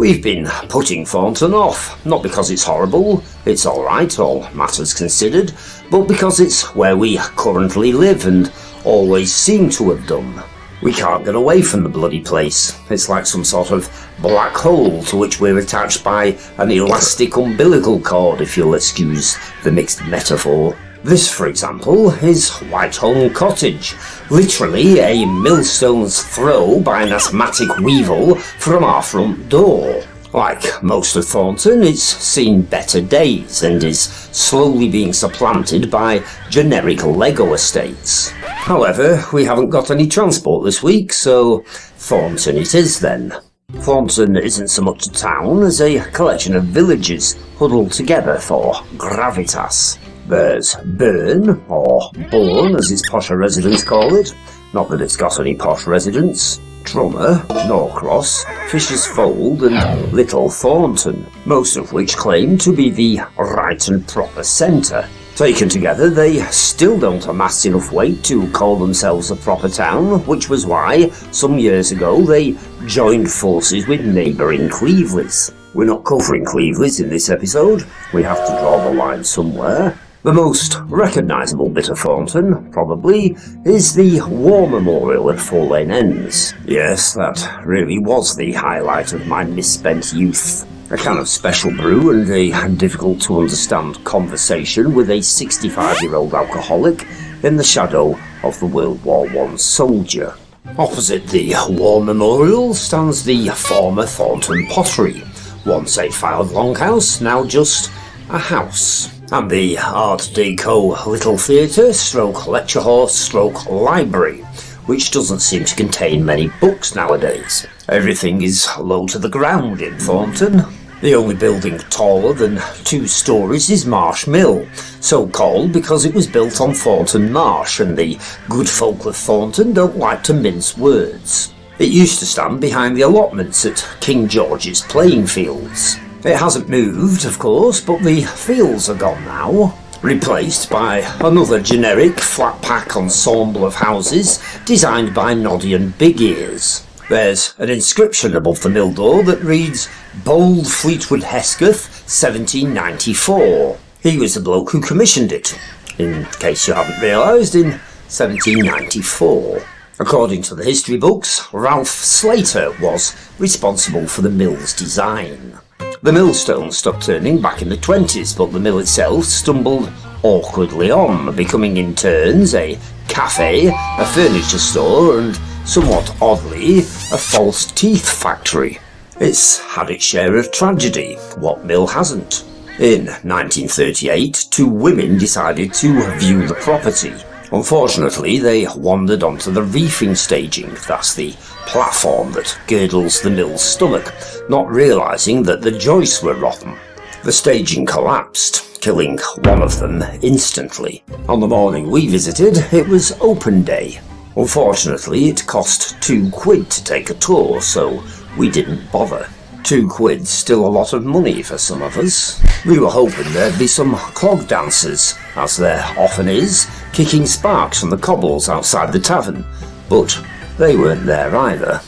We've been putting Thornton off, not because it's horrible, it's alright, all matters considered, but because it's where we currently live and always seem to have done. We can't get away from the bloody place. It's like some sort of black hole to which we're attached by an elastic umbilical cord, if you'll excuse the mixed metaphor. This, for example, is Whitehall Cottage, literally a millstone's throw by an asthmatic weevil from our front door. Like most of Thornton, it's seen better days and is slowly being supplanted by generic Lego estates. However, we haven't got any transport this week, so Thornton it is then. Thornton isn't so much a town as a collection of villages huddled together for gravitas. There's Burn, or Bourne as its posher residents call it, not that it's got any posh residents, Drummer, Norcross, Fisher's Fold and Little Thornton, most of which claim to be the right and proper centre. Taken together, they still don't amass enough weight to call themselves a proper town, which was why, some years ago, they joined forces with neighbouring Cleveleys. We're not covering Cleveleys in this episode, we have to draw the line somewhere. The most recognisable bit of Thornton, probably, is the War Memorial at Four Lane Ends. Yes, that really was the highlight of my misspent youth. A can of special brew and a difficult-to-understand conversation with a 65-year-old alcoholic in the shadow of the World War I soldier. Opposite the War Memorial stands the former Thornton Pottery, once a filed longhouse, now just a house. And the Art Deco Little Theatre stroke lecture hall stroke library, which doesn't seem to contain many books nowadays. Everything is low to the ground in Thornton. The only building taller than 2 stories is Marsh Mill, so called because it was built on Thornton Marsh, and the good folk of Thornton don't like to mince words. It used to stand behind the allotments at King George's playing fields. It hasn't moved, of course, but the fields are gone now, replaced by another generic flat-pack ensemble of houses designed by Noddy and Big Ears. There's an inscription above the mill door that reads, Bold Fleetwood Hesketh, 1794. He was the bloke who commissioned it, in case you haven't realised, in 1794. According to the history books, Ralph Slater was responsible for the mill's design. The millstone stopped turning back in the 20s, but the mill itself stumbled awkwardly on, becoming in turns a cafe, a furniture store, and, somewhat oddly, a false teeth factory. It's had its share of tragedy. What mill hasn't? In 1938, 2 women decided to view the property. Unfortunately, they wandered onto the reefing staging, that's the platform that girdles the mill's stomach, not realising that the joists were rotten. The staging collapsed, killing one of them instantly. On the morning we visited, it was open day. Unfortunately, it cost £2 to take a tour, so we didn't bother. £2's still a lot of money for some of us. We were hoping there'd be some clog dancers, as there often is, kicking sparks from the cobbles outside the tavern, but they weren't there either.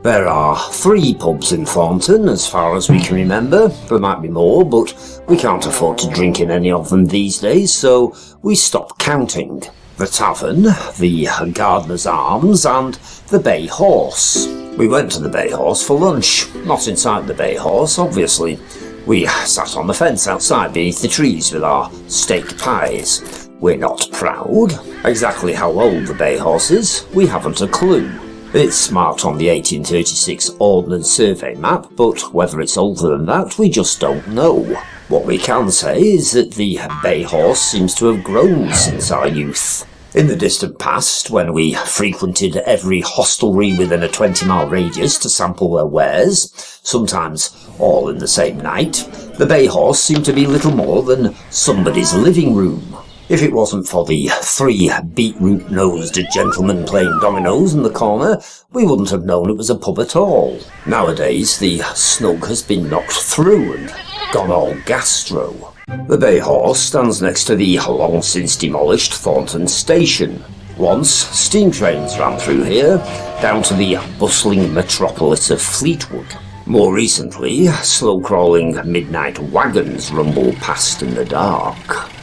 There are 3 pubs in Thornton, as far as we can remember. There might be more, but we can't afford to drink in any of them these days, so we stopped counting. The Tavern, the Gardener's Arms, and the Bay Horse. We went to the Bay Horse for lunch, not inside the Bay Horse, obviously. We sat on the fence outside beneath the trees with our steak pies. We're not proud. Exactly how old the Bay Horse is, we haven't a clue. It's marked on the 1836 Ordnance Survey map, but whether it's older than that, we just don't know. What we can say is that the Bay Horse seems to have grown since our youth. In the distant past, when we frequented every hostelry within a 20-mile radius to sample their wares, sometimes all in the same night, the Bay Horse seemed to be little more than somebody's living room. If it wasn't for the 3 beetroot-nosed gentlemen playing dominoes in the corner, we wouldn't have known it was a pub at all. Nowadays, the snug has been knocked through and gone all gastro. The Bay Horse stands next to the long-since demolished Thornton Station. Once, steam trains ran through here, down to the bustling metropolis of Fleetwood. More recently, slow-crawling midnight wagons rumble past in the dark,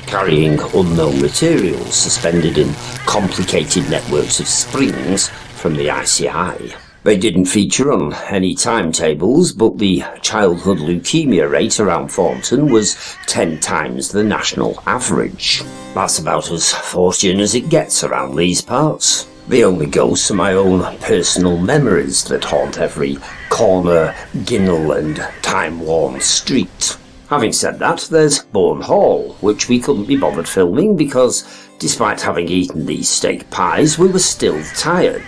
carrying unknown materials suspended in complicated networks of springs from the ICI. They didn't feature on any timetables, but the childhood leukemia rate around Thornton was 10 times the national average. That's about as Fortean as it gets around these parts. The only ghosts are my own personal memories that haunt every corner, ginnel and time-worn street. Having said that, there's Bourne Hall, which we couldn't be bothered filming because, despite having eaten these steak pies, we were still tired.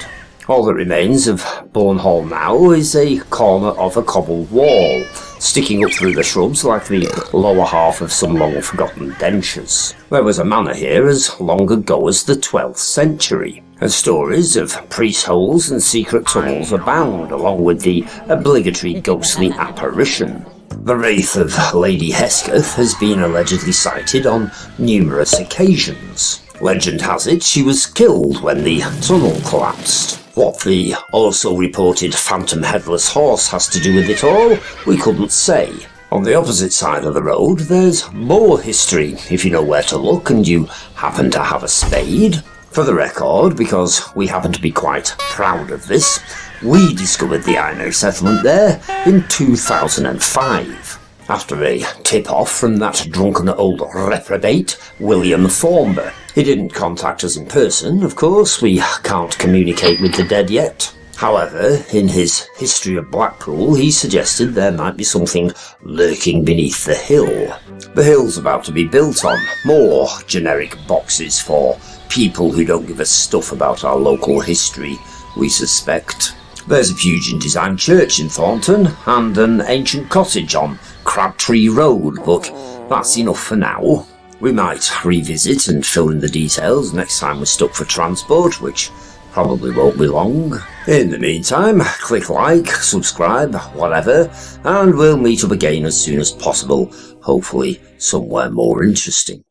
All that remains of Bourne Hall now is a corner of a cobbled wall, sticking up through the shrubs like the lower half of some long-forgotten dentures. There was a manor here as long ago as the 12th century, and stories of priest holes and secret tunnels abound, along with the obligatory ghostly apparition. The wraith of Lady Hesketh has been allegedly sighted on numerous occasions. Legend has it she was killed when the tunnel collapsed. What the also reported phantom headless horse has to do with it all, we couldn't say. On the opposite side of the road, there's more history, if you know where to look and you happen to have a spade. For the record, because we happen to be quite proud of this, we discovered the Aino settlement there in 2005. After a tip-off from that drunken old reprobate, William Thornber. He didn't contact us in person, of course, we can't communicate with the dead yet. However, in his History of Blackpool, he suggested there might be something lurking beneath the hill. The hill's about to be built on, more generic boxes for people who don't give a stuff about our local history, we suspect. There's a Fusion-designed church in Thornton, and an ancient cottage on Crabtree Road, but that's enough for now. We might revisit and fill in the details next time we're stuck for transport, which probably won't be long. In the meantime, click like, subscribe, whatever, and we'll meet up again as soon as possible, hopefully somewhere more interesting.